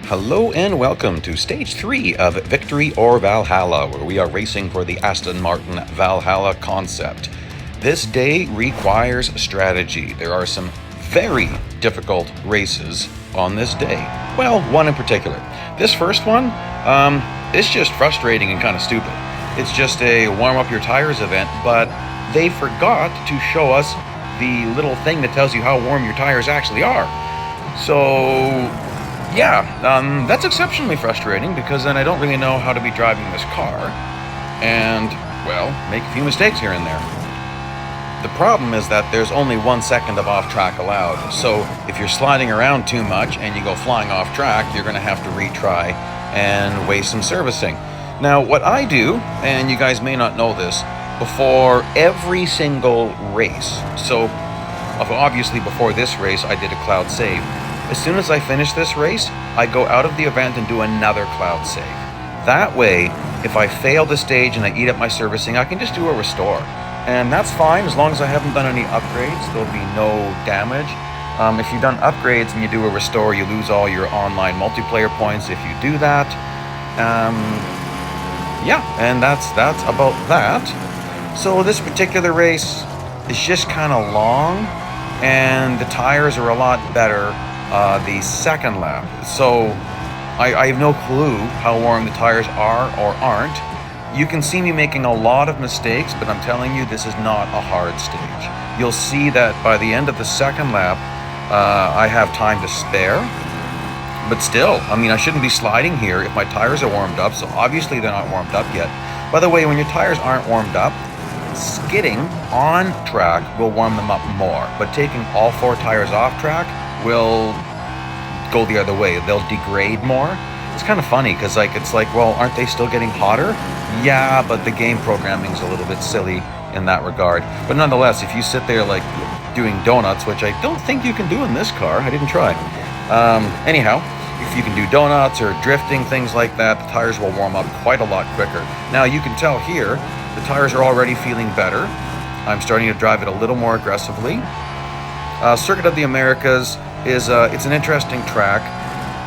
Hello and welcome to Stage 3 of Victory or Valhalla, where we are racing for the Aston Martin Valhalla concept. This day requires strategy. There are some very difficult races on this day. Well, one in particular. This first one, it's just frustrating and kind of stupid. It's just a warm up your tires event, but they forgot to show us the little thing that tells you how warm your tires actually are. So yeah, that's exceptionally frustrating because then I don't really know how to be driving this car and, well, make a few mistakes here and there. The problem is that there's only 1 second of off track allowed, so if you're sliding around too much and you go flying off track, you're going to have to retry and waste some servicing. Now, what I do, and you guys may not know this, before every single race, so obviously before this race I did a cloud save. As soon as I finish this race, I go out of the event and do another cloud save. That way, if I fail the stage and I eat up my servicing, I can just do a restore. And that's fine, as long as I haven't done any upgrades, there'll be no damage. If you've done upgrades and you do a restore, you lose all your online multiplayer points if you do that. Yeah, and that's about that. So this particular race is just kind of long, and the tires are a lot better the second lap. So I have no clue how warm the tires are or aren't. You can see me making a lot of mistakes, but I'm telling you, this is not a hard stage. You'll see that by the end of the second lap, I have time to spare. But still, I mean, I shouldn't be sliding here if my tires are warmed up, so obviously they're not warmed up yet. By the way, when your tires aren't warmed up, skidding on track will warm them up more, but taking all 4 tires off track will go the other way. They'll degrade more. It's kind of funny because it's like, well, aren't they still getting hotter? Yeah, but the game programming's a little bit silly in that regard. But nonetheless, if you sit there like doing donuts, which I don't think you can do in this car, I didn't try. Anyhow, if you can do donuts or drifting, things like that, the tires will warm up quite a lot quicker. Now you can tell here, the tires are already feeling better. I'm starting to drive it a little more aggressively. Circuit of the Americas is it's an interesting track.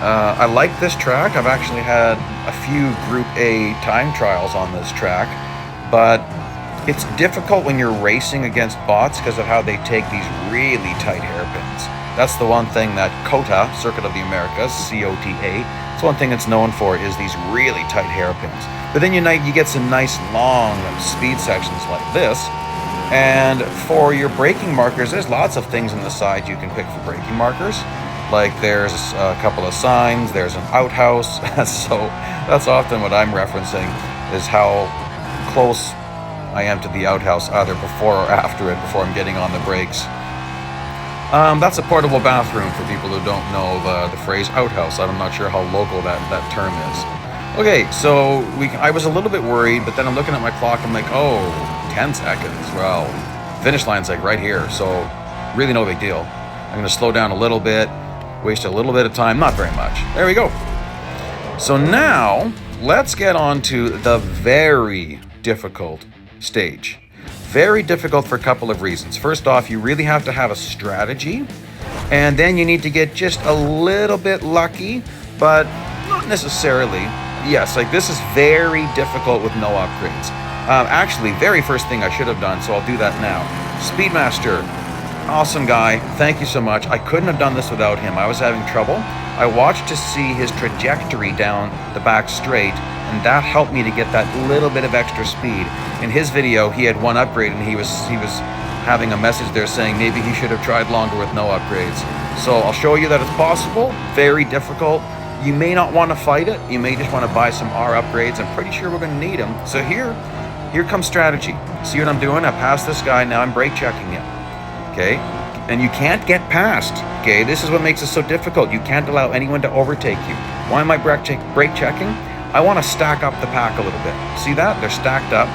I like this track. I've actually had a few Group A time trials on this track, but it's difficult when you're racing against bots because of how they take these really tight hairpins. That's the one thing that COTA, Circuit of the Americas, COTA, it's one thing it's known for is these really tight hairpins. But then you get some nice long speed sections like this. And for your braking markers, there's lots of things on the side you can pick for braking markers. Like there's a couple of signs, there's an outhouse. So that's often what I'm referencing, is how close I am to the outhouse, either before or after it, before I'm getting on the brakes. That's a portable bathroom for people who don't know the phrase outhouse. I'm not sure how local that term is. Okay, so I was a little bit worried, but then I'm looking at my clock, I'm like, oh, 10 seconds. Well, finish line's like right here, so really no big deal. I'm going to slow down a little bit, waste a little bit of time, not very much. There we go. So now, let's get on to the very difficult stage. Very difficult for a couple of reasons. First off, you really have to have a strategy, and then you need to get just a little bit lucky, but not necessarily. Yes, like this is very difficult with no upgrades. Actually, very first thing I should have done, so I'll do that now. Speedmaster, awesome guy, thank you so much. I couldn't have done this without him. I was having trouble. I watched to see his trajectory down the back straight, and that helped me to get that little bit of extra speed. In his video, he had one upgrade, and he was having a message there saying maybe he should have tried longer with no upgrades. So I'll show you that it's possible. Very difficult. You may not want to fight it. You may just want to buy some R upgrades. I'm pretty sure we're going to need them. So here comes strategy. See what I'm doing? I passed this guy. Now I'm brake checking him. Okay? And you can't get past. Okay? This is what makes it so difficult. You can't allow anyone to overtake you. Why am I brake checking? I want to stack up the pack a little bit. See that? They're stacked up.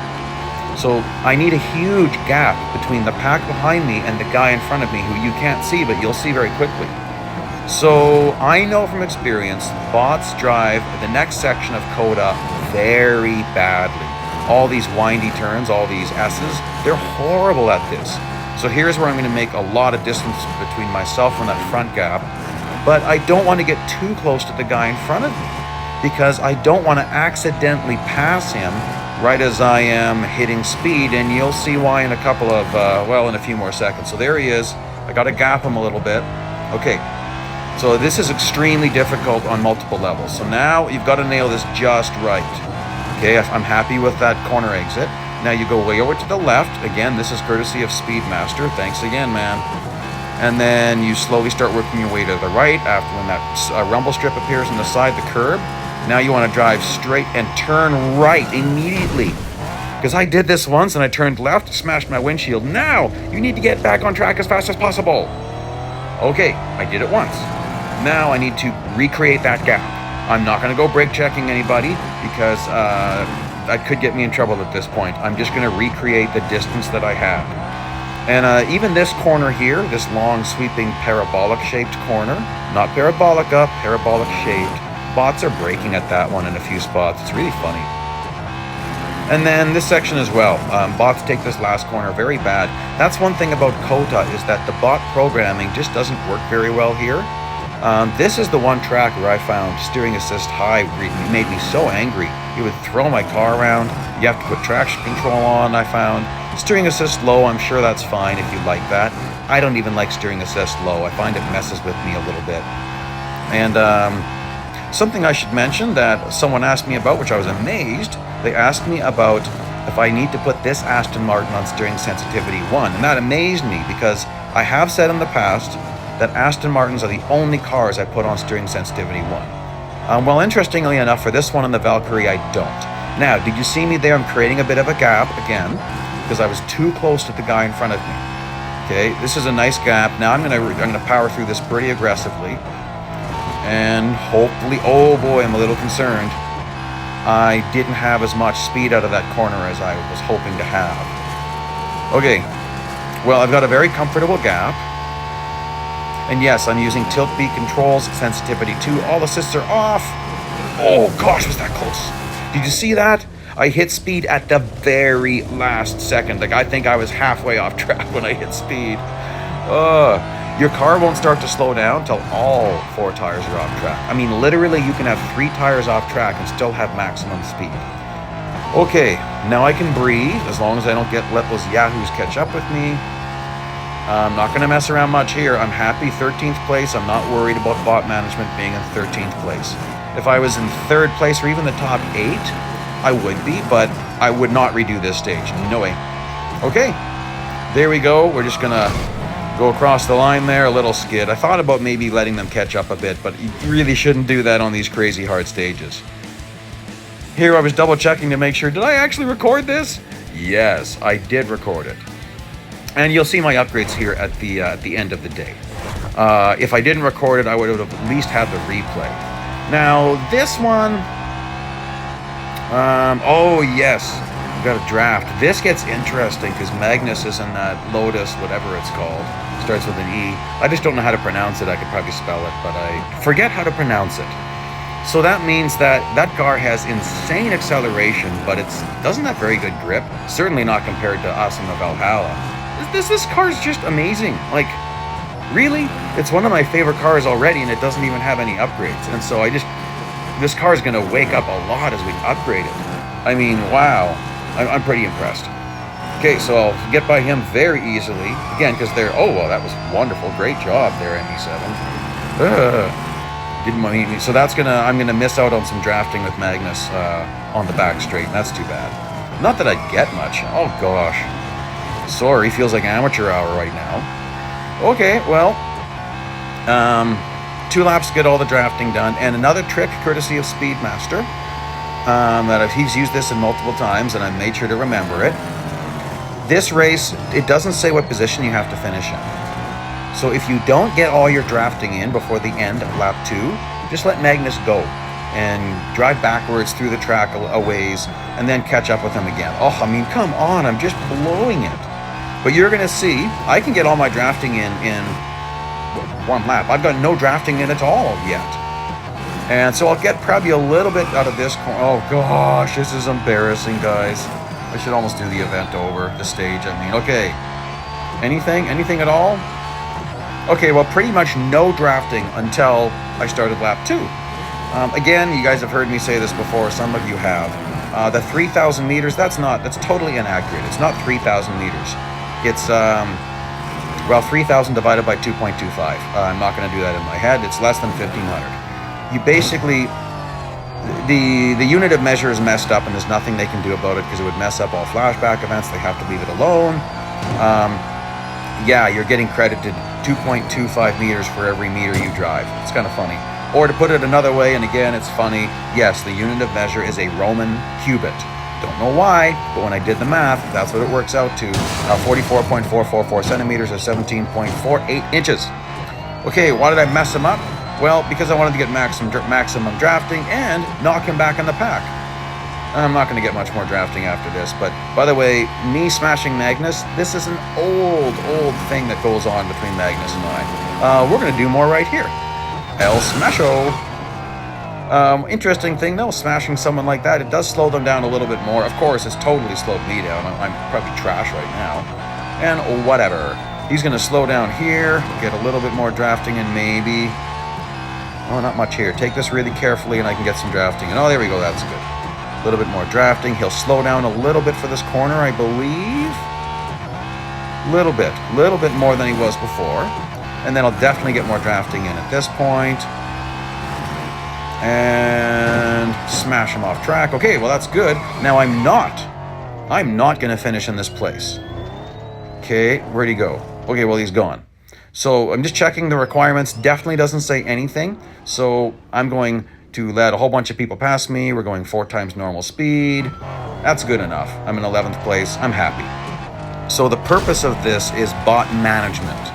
So I need a huge gap between the pack behind me and the guy in front of me who you can't see, but you'll see very quickly. So I know from experience, bots drive the next section of COTA very badly. All these windy turns, all these S's, they're horrible at this. So here's where I'm going to make a lot of distance between myself and that front gap. but I don't want to get too close to the guy in front of me because I don't want to accidentally pass him right as I am hitting speed, and you'll see why in a couple of, in a few more seconds. So there he is. I got to gap him a little bit. Okay, so this is extremely difficult on multiple levels. So now you've got to nail this just right. Okay, I'm happy with that corner exit. Now you go way over to the left. Again, this is courtesy of Speedmaster. Thanks again, man. And then you slowly start working your way to the right after when that rumble strip appears on the side, the curb. Now you want to drive straight and turn right immediately. Because I did this once and I turned left, smashed my windshield. Now you need to get back on track as fast as possible. Okay, I did it once. Now I need to recreate that gap. I'm not going to go brake checking anybody because that could get me in trouble at this point. I'm just going to recreate the distance that I had. And even this corner here, this long sweeping parabolic shaped corner, not parabolic up, parabolic shaped. Bots are braking at that one in a few spots. It's really funny. And then this section as well. Bots take this last corner very bad. That's one thing about Kota is that the bot programming just doesn't work very well here. This is the one track where I found steering assist high made me so angry. It would throw my car around. You have to put traction control on, I found. Steering assist low, I'm sure that's fine if you like that. I don't even like steering assist low. I find it messes with me a little bit. And something I should mention that someone asked me about, which I was amazed. They asked me about if I need to put this Aston Martin on steering sensitivity 1. And that amazed me because I have said in the past that Aston Martins are the only cars I put on steering sensitivity 1. Well, interestingly enough, for this one and the Valkyrie, I don't. Now, did you see me there? I'm creating a bit of a gap again because I was too close to the guy in front of me. Okay, this is a nice gap. Now I'm gonna power through this pretty aggressively. And hopefully, oh boy, I'm a little concerned. I didn't have as much speed out of that corner as I was hoping to have. Okay, well, I've got a very comfortable gap. And yes, I'm using tilt beat controls, sensitivity 2, all assists are off. Oh gosh, was that close? Did you see that? I hit speed at the very last second. Like, I think I was halfway off track when I hit speed. Your car won't start to slow down until all 4 tires are off track. I mean, literally, you can have 3 tires off track and still have maximum speed. Okay, now I can breathe as long as I don't let those yahoos catch up with me. I'm not going to mess around much here. I'm happy 13th place. I'm not worried about bot management being in 13th place. If I was in 3rd place or even the top 8, I would be, but I would not redo this stage. No way. Okay, there we go. We're just going to go across the line there, a little skid. I thought about maybe letting them catch up a bit, but you really shouldn't do that on these crazy hard stages. Here I was double checking to make sure, did I actually record this? Yes, I did record it. And you'll see my upgrades here at the end of the day. If I didn't record it, I would have at least had the replay. Now, this one, oh yes, got a draft. This gets interesting because Magnus is in that Lotus, whatever it's called. Starts with an E. I just don't know how to pronounce it. I could probably spell it, but I forget how to pronounce it. So that means that that car has insane acceleration, but it doesn't have very good grip. Certainly not compared to us in the Valhalla. This car is just amazing. Like, really? It's one of my favorite cars already, and it doesn't even have any upgrades. And so this car is going to wake up a lot as we upgrade it. I mean, wow. I'm pretty impressed. Okay, so I'll get by him very easily. Again, because oh, well, that was wonderful. Great job there, ME7. Didn't want me. So I'm gonna miss out on some drafting with Magnus on the back straight. And that's too bad. Not that I'd get much. Oh, gosh. Sorry, feels like amateur hour right now. Okay, well, 2 laps to get all the drafting done. And another trick, courtesy of Speedmaster. That he's used this in multiple times, and I made sure to remember it. This race, it doesn't say what position you have to finish in. So if you don't get all your drafting in before the end of lap 2, just let Magnus go and drive backwards through the track a ways and then catch up with him again. Oh, I mean, come on, I'm just blowing it. But you're going to see, I can get all my drafting in 1 lap. I've got no drafting in at all yet. And so I'll get probably a little bit out of this corner. Oh gosh, this is embarrassing, guys. I should almost do the event over, the stage, I mean. Okay, anything at all? Okay, well, pretty much no drafting until I started lap 2. Again, you guys have heard me say this before, some of you have. The 3,000 meters, that's totally inaccurate. It's not 3,000 meters. It's, well, 3,000 divided by 2.25. I'm not going to do that in my head. It's less than 1,500. You basically, the unit of measure is messed up, and there's nothing they can do about it because it would mess up all flashback events. They have to leave it alone. Yeah, you're getting credited 2.25 meters for every meter you drive. It's kind of funny. Or to put it another way, and again, it's funny, yes, the unit of measure is a Roman cubit. Don't know why, but when I did the math, that's what it works out to. 44.444 centimeters or 17.48 inches. Okay, why did I mess him up? Well, because I wanted to get maximum drafting and knock him back in the pack. I'm not going to get much more drafting after this, but by the way, me smashing Magnus, this is an old thing that goes on between Magnus and I. We're going to do more right here. El Smasho. Interesting thing though, smashing someone like that, it does slow them down a little bit more. Of course, it's totally slowed me down. I'm probably trash right now. And whatever. He's going to slow down here, get a little bit more drafting, and maybe... Oh, not much here. Take this really carefully and I can get some drafting. And oh, there we go, that's good. A little bit more drafting. He'll slow down a little bit for this corner, I believe. Little bit more than he was before. And then I'll definitely get more drafting in at this point. And smash him off track. Okay, well that's good. Now I'm not going to finish in this place. Okay, where'd he go? Okay, well he's gone. So I'm just checking the requirements. Definitely doesn't say anything. So I'm going to let a whole bunch of people pass me. We're going 4 times normal speed. That's good enough. I'm in 11th place. I'm happy. So the purpose of this is bot management.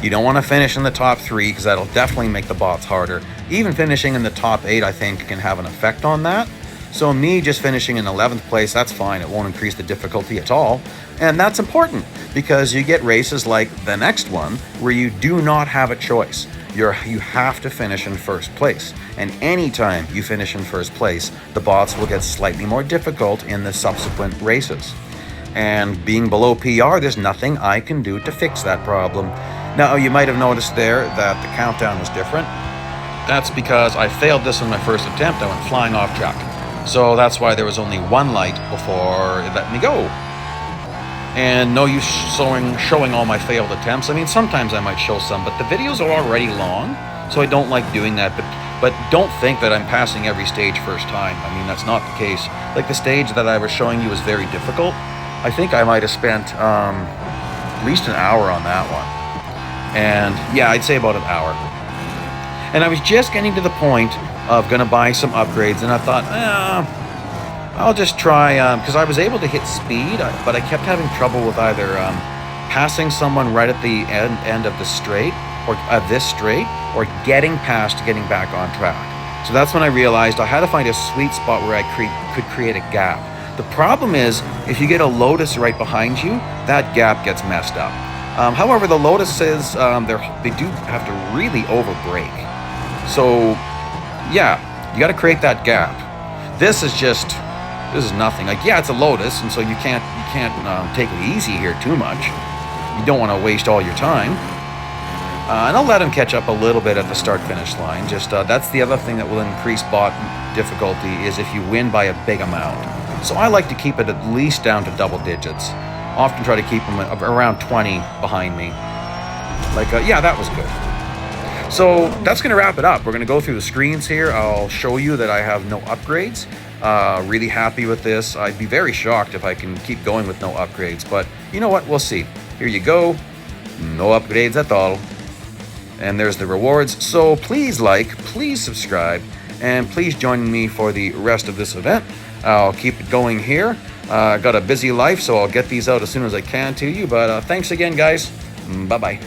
You don't want to finish in the top 3 because that'll definitely make the bots harder. Even finishing in the top 8, I think, can have an effect on that. So me just finishing in 11th place, that's fine. It won't increase the difficulty at all. And that's important because you get races like the next one where you do not have a choice. You have to finish in first place. And anytime you finish in first place, the bots will get slightly more difficult in the subsequent races. And being below PR, there's nothing I can do to fix that problem. Now, you might have noticed there that the countdown was different. That's because I failed this in my first attempt. I went flying off track. So that's why there was only 1 light before it let me go. And no use showing all my failed attempts. I mean, sometimes I might show some, but the videos are already long, so I don't like doing that. But don't think that I'm passing every stage first time. I mean, that's not the case. Like the stage that I was showing you was very difficult. I think I might have spent at least an hour on that one. And yeah, I'd say about an hour. And I was just getting to the point of going to buy some upgrades, and I thought, I'll just try, because I was able to hit speed, but I kept having trouble with either passing someone right at the end of the straight, or this straight, or getting back on track. So that's when I realized I had to find a sweet spot where I could create a gap. The problem is, if you get a Lotus right behind you, that gap gets messed up. However, the Lotuses, they do have to really overbrake. So, yeah, you got to create that gap. This is nothing. Like, yeah, it's a Lotus, and so you can't take it easy here too much. You don't want to waste all your time. And I'll let him catch up a little bit at the start-finish line. Just that's the other thing that will increase bot difficulty is if you win by a big amount. So I like to keep it at least down to double digits. Often try to keep them around 20 behind me. Like, yeah, that was good. So that's going to wrap it up. We're going to go through the screens here. I'll show you that I have no upgrades. Really happy with this. I'd be very shocked if I can keep going with no upgrades. But you know what? We'll see. Here you go. No upgrades at all. And there's the rewards. So please like, please subscribe, and please join me for the rest of this event. I'll keep it going here. Got a busy life, so I'll get these out as soon as I can to you. But thanks again, guys. Bye-bye.